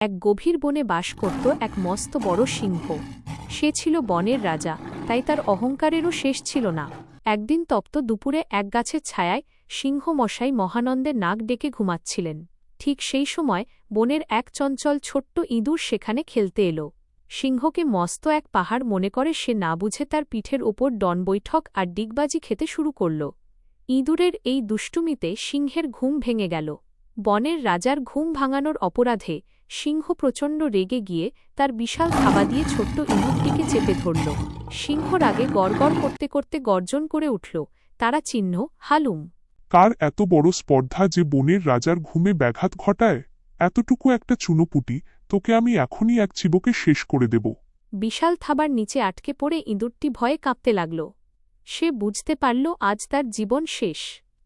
এক গভীর বনে বাস করত এক মস্ত বড় সিংহ। সে ছিল বনের রাজা, তাই তার অহংকারেরও শেষ ছিল না। একদিন তপ্ত দুপুরে এক গাছের ছায়ায় সিংহ মশাই মহানন্দে নাক ডেকে ঘুমাচ্ছিলেন। ঠিক সেই সময় বনের এক চঞ্চল ছোট্ট ইঁদুর সেখানে খেলতে এলো। সিংহকে মস্ত এক পাহাড় মনে করে সে না বুঝে তার পিঠের ওপর ডনবৈঠক আর ডিগবাজি খেতে শুরু করল। ইঁদুরের এই দুষ্টুমিতে সিংহের ঘুম ভেঙে গেল। বনের রাজার ঘুম ভাঙানোর অপরাধে সিংহ প্রচণ্ড রেগে গিয়ে তার বিশাল থাবা দিয়ে ছোট্ট ইঁদুরটিকে চেপে ধরল। সিংহ রাগে গড়গড় করতে করতে গর্জন করে উঠল, তারা চিহ্ন হালুম। কার এত বড় স্পর্ধা যে বনের রাজার ঘুমে ব্যাঘাত ঘটায়? এতটুকু একটা চুনোপুটি, তোকে আমি এখনই এক চিবোকে শেষ করে দেব। বিশাল থাবার নিচে আটকে পড়ে ইঁদুরটি ভয়ে কাঁপতে লাগল। সে বুঝতে পারল আজ তার জীবন শেষ।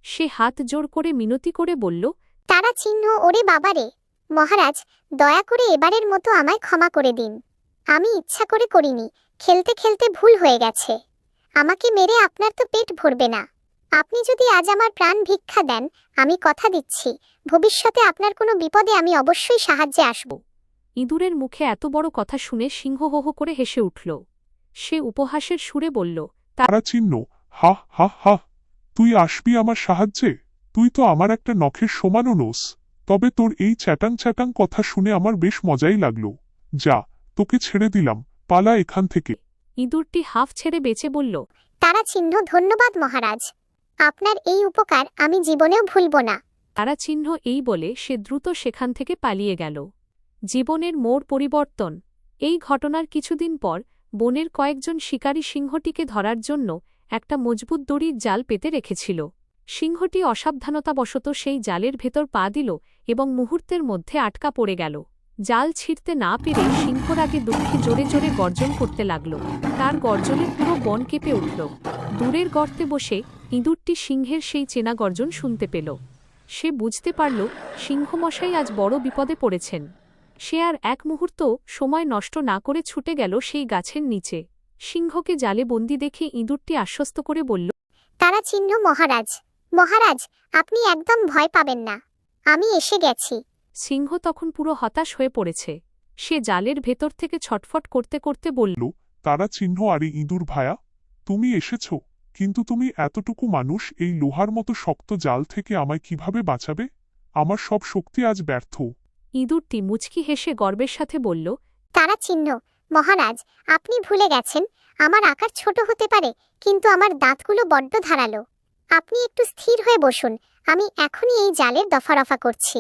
সে হাত জোড় করে মিনতি করে বলল, তারা চিহ্ন ওরে বাবারে, মহারাজ দয়া করে এবারের মতো আমায় ক্ষমা করে দিন। আমি ইচ্ছা করে করিনি, খেলতে খেলতে ভুল হয়ে গেছে। আমাকে মেরে আপনার তো পেট ভরবে না। আপনি যদি আজ আমার প্রাণ ভিক্ষা দেন, আমি কথা দিচ্ছি ভবিষ্যতে আপনার কোনো বিপদে আমি অবশ্যই সাহায্যে আসব। ইঁদুরের মুখে এত বড় কথা শুনে সিংহ হো হো করে হেসে উঠল। সে উপহাসের সুরে বলল, তারা চিহ্ন, হা হা হা, তুই আসবি আমার সাহায্যে? তুই তো আমার একটা নখের সমানও নোস। তবে তোর এই চ্যাটাং চ্যাটাং কথা শুনে আমার বেশ মজাই লাগলো। যা, তোকে ছেড়ে দিলাম, পালা এখান থেকে। ইঁদুরটি হাফ ছেড়ে বেঁচে বলল, তারা চিহ্ন ধন্যবাদ মহারাজ, আপনার এই উপকার আমি জীবনেও ভুলব না। তারা চিহ্ন এই বলে সে দ্রুত সেখান থেকে পালিয়ে গেল। জীবনের মোড় পরিবর্তন। এই ঘটনার কিছুদিন পর বনের কয়েকজন শিকারী সিংহটিকে ধরার জন্য একটা মজবুত দড়ির জাল পেতে রেখেছিল। সিংহটি অসাবধানতাবশত সেই জালের ভেতর পা দিল এবং মুহূর্তের মধ্যে আটকা পড়ে গেল। জাল ছিঁড়তে না পেরে সিংহর আগে দুঃখে জোরে জোরে গর্জন করতে লাগল। তার গর্জনে পুরো বন কেঁপে উঠল। দূরের গর্তে বসে ইঁদুরটি সিংহের সেই চেনা গর্জন শুনতে পেল। সে বুঝতে পারল সিংহমশাই আজ বড় বিপদে পড়েছেন। সে আর এক মুহূর্ত সময় নষ্ট না করে ছুটে গেল সেই গাছের নিচে। সিংহকে জালে বন্দি দেখে ইঁদুরটি আশ্বস্ত করে বলল, তারা চিহ্ন মহারাজ, মহারাজ আপনি একদম ভয় পাবেন না, আমি এসে গেছি। সিংহ তখন পুরো হতাশ হয়ে পড়েছে। সে জালের ভেতর থেকে ছটফট করতে করতে বলল, তারা চিহ্ন, আরে ইঁদুর ভায়া, তুমি এসেছ, কিন্তু তুমি এতটুকু মানুষ এই লোহার মতো শক্ত জাল থেকে আমায় কিভাবে বাঁচাবে? আমার সব শক্তি আজ ব্যর্থ। ইঁদুরটি মুচকি হেসে গর্বের সাথে বলল, তারা চিহ্ন মহারাজ, আপনি ভুলে গেছেন আমার আকার ছোট হতে পারে, কিন্তু আমার দাঁতগুলো বড্ড ধারালো। আপনি একটু স্থির হয়ে বসুন, আমি এখনই এই জালের দফারফা করছি।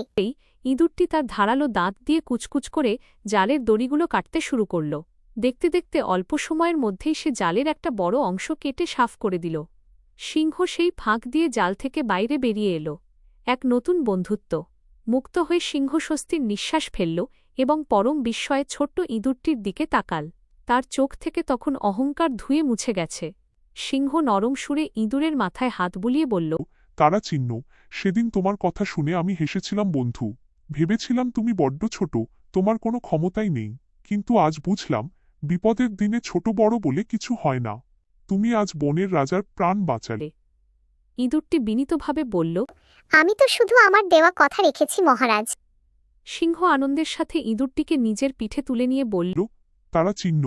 ইঁদুরটি তার ধারালো দাঁত দিয়ে কুচকুচ করে জালের দড়িগুলো কাটতে শুরু করল। দেখতে দেখতে অল্প সময়ের মধ্যেই সে জালের একটা বড় অংশ কেটে সাফ করে দিল। সিংহ সেই ফাঁক দিয়ে জাল থেকে বাইরে বেরিয়ে এলো। এক নতুন বন্ধুত্ব। মুক্ত হয়ে সিংহ স্বস্তির নিঃশ্বাস ফেলল এবং পরম বিস্ময়ে ছোট্ট ইঁদুরটির দিকে তাকাল। তার চোখ থেকে তখন অহংকার ধুয়ে মুছে গেছে। সিংহ নরম সুরে ইঁদুরের মাথায় হাত বুলিয়ে বলল, তারা চিহ্ন, সেদিন তোমার কথা শুনে আমি হেসেছিলাম বন্ধু। ভেবেছিলাম তুমি বড্ড ছোট, তোমার কোনো ক্ষমতাই নেই। কিন্তু আজ বুঝলাম বিপদের দিনে ছোট বড় বলে কিছু হয় না। তুমি আজ বনের রাজার প্রাণ বাঁচালে। ইঁদুরটি বিনীতভাবে বলল, আমি তো শুধু আমার দেওয়া কথা রেখেছি মহারাজ। সিংহ আনন্দের সাথে ইঁদুরটিকে নিজের পিঠে তুলে নিয়ে বলল, তারা চিহ্ন,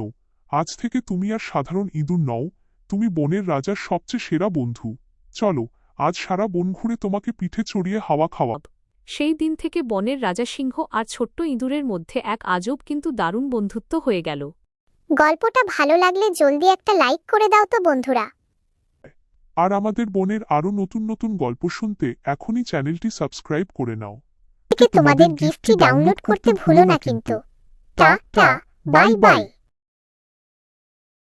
আজ থেকে তুমি আর সাধারণ ইঁদুর নও, তুমি বনের রাজার সবচেয়ে সেরা বন্ধু। চলো, আজ সারা বন ঘুরে তোমাকে পিঠে চড়িয়ে হাওয়া খাওয়াব। সেই দিন থেকে বনের রাজা সিংহ আর ছোট্ট ইঁদুরের মধ্যে এক আজব কিন্তু দারুণ বন্ধুত্ব হয়ে গেল। গল্পটা ভালো লাগলে জলদি একটা লাইক করে দাও তো বন্ধুরা। আর আমাদের বনের আরও নতুন নতুন গল্প শুনতে এখনই চ্যানেলটি সাবস্ক্রাইব করে নাও। তোমাদের গিফটটি ডাউনলোড করতে ভুলো না কিন্তু। টা টা, বাই বাই।